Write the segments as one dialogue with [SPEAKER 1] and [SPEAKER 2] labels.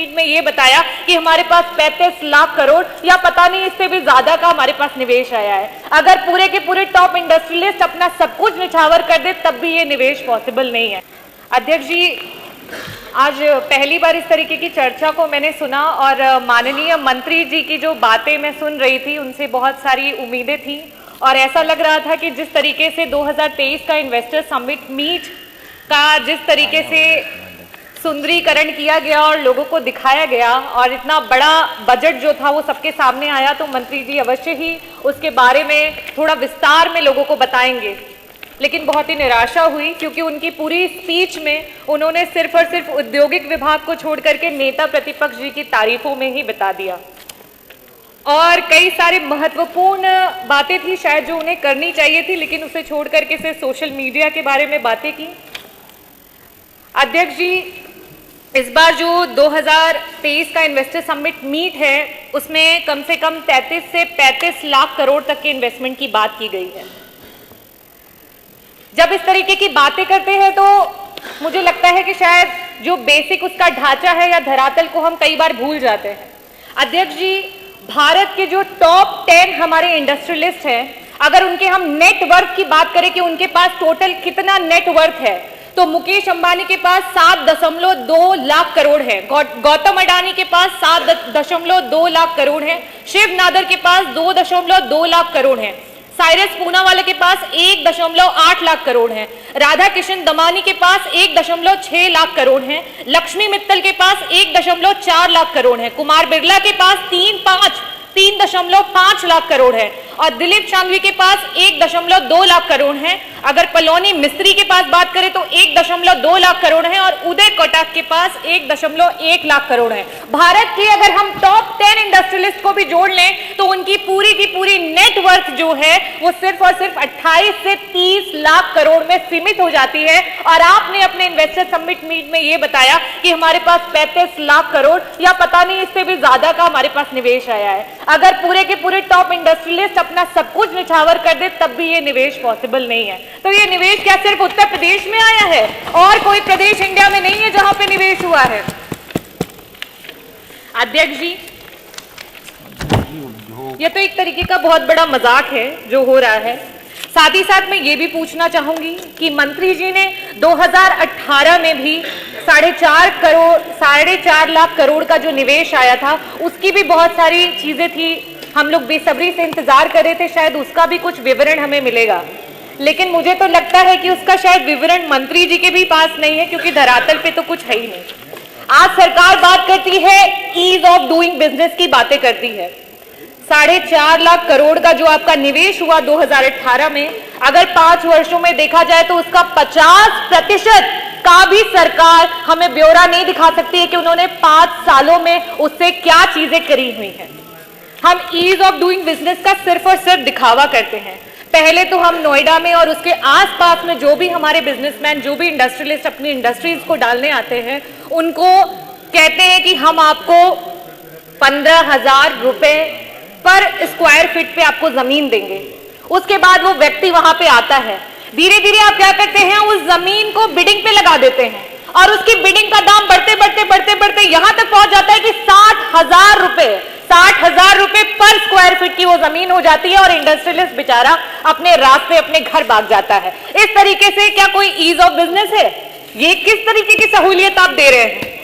[SPEAKER 1] में ये बताया कि हमारे पास 35 लाख करोड़ या पता नहीं इससे भी ज्यादा का हमारे पास निवेश आया है। अगर पूरे के पूरे टॉप इंडस्ट्रियलिस्ट अपना सब कुछ निछावर कर दे तब भी ये निवेश पॉसिबल नहीं है। अध्यक्ष जी, आज पहली बार इस तरीके की चर्चा को मैंने सुना और माननीय मंत्री जी की जो बातें मैं सुन रही थी उनसे बहुत सारी उम्मीदें थी और ऐसा लग रहा था कि जिस तरीके से 2023 का इन्वेस्टर समिट मीट का जिस तरीके से सुंदरीकरण किया गया और लोगों को दिखाया गया और इतना बड़ा बजट जो था वो सबके सामने आया, तो मंत्री जी अवश्य ही उसके बारे में थोड़ा विस्तार में लोगों को बताएंगे। लेकिन बहुत ही निराशा हुई क्योंकि उनकी पूरी स्पीच में उन्होंने सिर्फ और सिर्फ औद्योगिक विभाग को छोड़ करके नेता प्रतिपक्ष जी की तारीफों में ही बता दिया और कई सारे महत्वपूर्ण बातें थी शायद जो उन्हें करनी चाहिए थी, लेकिन उसे छोड़ करके सिर्फ सोशल मीडिया के बारे में बातें की। अध्यक्ष जी, इस बार जो 2023 का इन्वेस्टर समिट मीट है उसमें कम से कम 33 से 35 लाख करोड़ तक के इन्वेस्टमेंट की बात की गई है। जब इस तरीके की बातें करते हैं तो मुझे लगता है कि शायद जो बेसिक उसका ढांचा है या धरातल को हम कई बार भूल जाते हैं। अध्यक्ष जी, भारत के जो टॉप 10 हमारे इंडस्ट्रियलिस्ट हैं, अगर उनके हम नेटवर्थ की बात करें कि उनके पास टोटल कितना नेटवर्थ है, तो मुकेश अंबानी के पास 7.2 लाख करोड़ है, गौतम अडानी के पास 7.2 लाख करोड़ है, शिव नादर के पास 2.2 लाख करोड़ है, साइरस पूनावाला के पास 1.8 लाख करोड़ है, राधा किशन दमानी के पास 1.6 लाख करोड़ है, लक्ष्मी मित्तल के पास 1.4 लाख करोड़ है, कुमार बिरला के पास 3.5 लाख करोड़ है और दिलीप शांघवी के पास 1.2 लाख करोड़ है। अगर पलोनी मिस्त्री के पास बात करें तो 1.2 लाख करोड़ है और उदय कोटक के पास 1.1 लाख करोड़ है। भारत के अगर हम टॉप 10 इंडस्ट्रियलिस्ट को भी जोड़ लें तो उनकी पूरी की पूरी नेटवर्थ जो है वो सिर्फ और सिर्फ 28 से 30 लाख करोड़ में सीमित हो जाती है। और आपने अपने इन्वेस्टर समिट मीट में ये बताया कि हमारे पास 35 लाख करोड़ या पता नहीं इससे भी ज्यादा का हमारे पास निवेश आया है। अगर पूरे के पूरे टॉप इंडस्ट्रियलिस्ट अपना सब कुछ निछावर कर दे तब भी ये निवेश पॉसिबल नहीं है। तो ये निवेश क्या सिर्फ उत्तर प्रदेश में आया है और कोई प्रदेश इंडिया में नहीं है जहां पे निवेश हुआ है? अध्यक्ष जी, ये तो एक तरीके का बहुत बड़ा मजाक है जो हो रहा है। साथ ही साथ मैं ये भी पूछना चाहूंगी कि मंत्री जी ने 2018 में भी 4.5 लाख करोड़ का जो निवेश आया था उसकी भी बहुत सारी चीजें थी, हम लोग बेसब्री से इंतजार कर रहे थे, शायद उसका भी कुछ विवरण हमें मिलेगा। लेकिन मुझे तो लगता है कि उसका शायद विवरण मंत्री जी के भी पास नहीं है क्योंकि धरातल पे तो कुछ है ही नहीं। आज सरकार बात करती है ईज ऑफ डूइंग बिजनेस की बातें करती है। 4.5 लाख करोड़ का जो आपका निवेश हुआ 2018 में, अगर 5 वर्षों में देखा जाए तो उसका 50% का भी सरकार हमें ब्यौरा नहीं दिखा सकती है कि उन्होंने 5 सालों में उससे क्या चीजें करी हुई हैं। हम ईज ऑफ डूइंग बिजनेस का सिर्फ और सिर्फ दिखावा करते हैं। पहले तो हम नोएडा में और उसके आसपास में जो भी हमारे बिजनेसमैन, जो भी इंडस्ट्रियलिस्ट अपनी इंडस्ट्रीज को डालने आते हैं, उनको कहते हैं कि हम आपको 15,000 रुपए पर स्क्वायर फीट पे आपको जमीन देंगे। उसके बाद वो व्यक्ति वहां पे आता है, धीरे धीरे आप क्या करते हैं, उस जमीन को बिडिंग पे लगा देते हैं और उसकी बिडिंग का दाम बढ़ते बढ़ते यहां तक पहुंच जाता है कि 60,000 रुपए पर स्क्वायर फीट की वो जमीन हो जाती है और इंडस्ट्रियलिस्ट बेचारा अपने रास्ते अपने घर भाग जाता है। इस तरीके से क्या कोई ईज ऑफ बिजनेस है? ये किस तरीके की सहूलियत आप दे रहे हैं?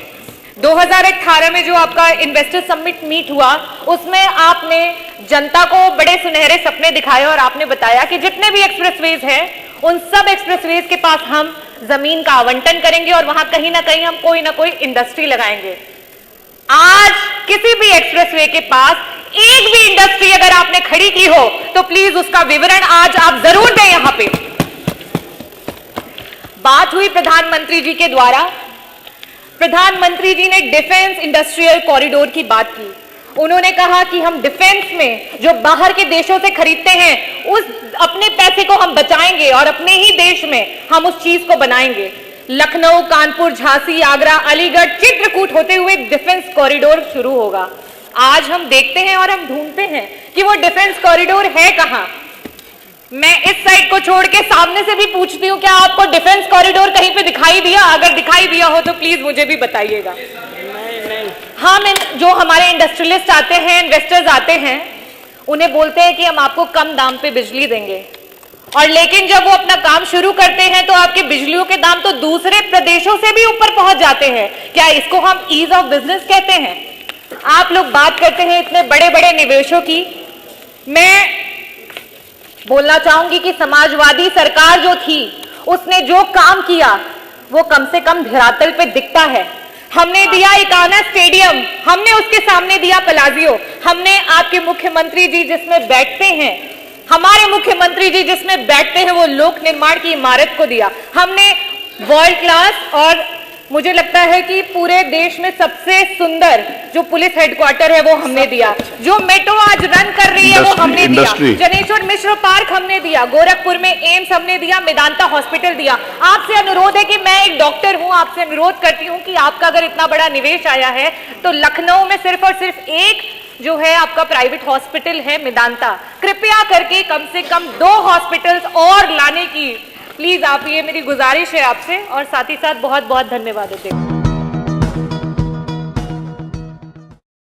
[SPEAKER 1] 2018 में जो आपका इन्वेस्टर समिट मीट हुआ उसमें आपने जनता को बड़े सुनहरे सपने दिखाए और आपने बताया कि जितने भी एक्सप्रेसवेज हैं उन सब एक्सप्रेसवेज के पास हम जमीन का आवंटन करेंगे और वहां कहीं ना कहीं हम कोई ना कोई इंडस्ट्री लगाएंगे। आज किसी भी एक्सप्रेसवे के पास एक भी इंडस्ट्री अगर आपने खड़ी की हो तो प्लीज उसका विवरण आज आप जरूर दें। यहां पे बात हुई प्रधानमंत्री जी के द्वारा, प्रधानमंत्री जी ने डिफेंस इंडस्ट्रियल कॉरिडोर की बात की। उन्होंने कहा कि हम डिफेंस में जो बाहर के देशों से खरीदते हैं उस अपने पैसे को हम बचाएंगे और अपने ही देश में हम उस चीज को बनाएंगे। लखनऊ, कानपुर, झांसी, आगरा, अलीगढ़, चित्रकूट होते हुए डिफेंस कॉरिडोर शुरू होगा। आज हम देखते हैं और हम ढूंढते हैं कि वो डिफेंस कॉरिडोर है कहां। मैं इस साइड को छोड़ के सामने से भी पूछती हूँ, क्या आपको डिफेंस कॉरिडोर कहीं पे दिखाई दिया? अगर दिखाई दिया हो तो प्लीज मुझे भी बताइएगा।
[SPEAKER 2] नहीं।
[SPEAKER 1] जो हमारे इंडस्ट्रियलिस्ट आते हैं, इन्वेस्टर्स आते हैं, उन्हें बोलते हैं कि हम आपको कम दाम पे बिजली देंगे, और लेकिन जब वो अपना काम शुरू करते हैं तो आपके बिजलियों के दाम तो दूसरे प्रदेशों से भी ऊपर पहुंच जाते हैं। क्या इसको हम ईज ऑफ बिजनेस कहते हैं? आप लोग बात करते हैं इतने बड़े बड़े निवेशों की। मैं बोलना चाहूंगी कि समाजवादी सरकार जो थी उसने जो काम किया वो कम से कम धरातल पे दिखता है। हमने दिया इकाना स्टेडियम, हमने उसके सामने दिया पलाजियो, हमने आपके मुख्यमंत्री जी जिसमें बैठते हैं, हमारे मुख्यमंत्री जी जिसमें बैठते हैं, वो लोक निर्माण की इमारत को दिया। हमने वर्ल्ड क्लास और मुझे लगता है कि पूरे देश में सबसे सुंदर जो पुलिस हेडक्वार्टर है वो हमने दिया। जो मेट्रो आज रन कर रही है वो हमने दिया। जनेश्वर मिश्र पार्क हमने दिया, गोरखपुर में एम्स हमने दिया, मेदांता हॉस्पिटल दिया। आपसे अनुरोध है कि मैं एक डॉक्टर हूं, आपसे अनुरोध करती हूं कि आपका अगर इतना बड़ा निवेश आया है तो लखनऊ में सिर्फ और सिर्फ एक जो है आपका प्राइवेट हॉस्पिटल है मेदांता, कृपया करके कम से कम 2 हॉस्पिटल्स और लाने की प्लीज आप, ये मेरी गुजारिश है आपसे, और साथ ही साथ बहुत बहुत धन्यवाद देते हैं।